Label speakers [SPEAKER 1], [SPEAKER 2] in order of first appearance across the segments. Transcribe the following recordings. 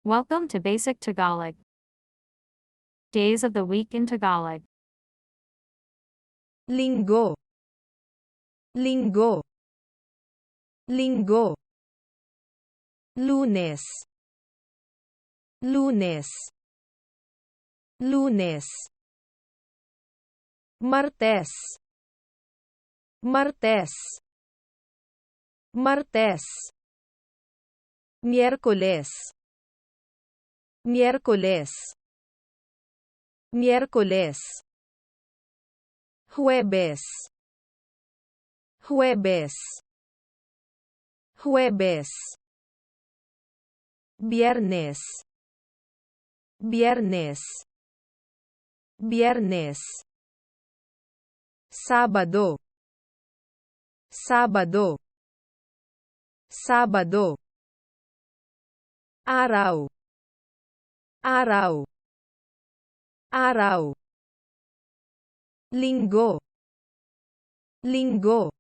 [SPEAKER 1] Welcome to Basic Tagalog. Days of the week in Tagalog.
[SPEAKER 2] Linggo, linggo, linggo. Lunes, lunes, lunes. Martes, martes, martes. Miércoles, miércoles, miércoles. Jueves, jueves, jueves. Viernes, viernes, viernes. Sábado, sábado, sábado. Araw, araw, araw. Linggo, linggo,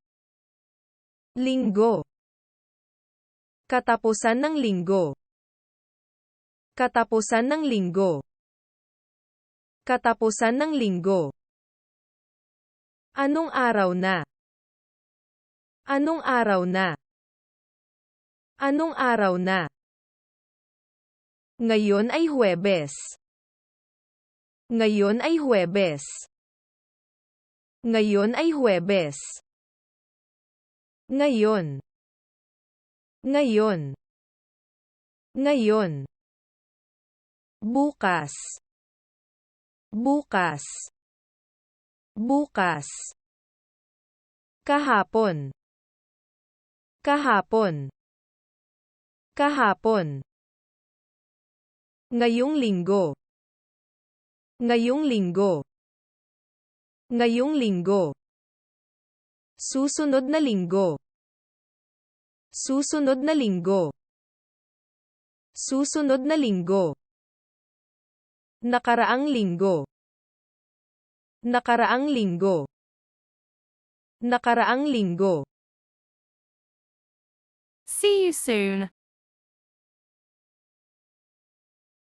[SPEAKER 2] linggo. Katapusan ng linggo, katapusan ng linggo, katapusan ng linggo. Anong araw na? Anong araw na? Anong araw na? Ngayon ay Huwebes. Ngayon ay Huwebes. Ngayon ay Huwebes. Ngayon. Ngayon. Ngayon. Bukas. Bukas. Bukas. Kahapon. Kahapon. Kahapon. Ngayong linggo. Ngayong linggo. Ngayong linggo. Susunod na linggo. Susunod na linggo. Susunod na linggo. Nakaraang linggo. Nakaraang linggo. Nakaraang linggo.
[SPEAKER 1] See you soon.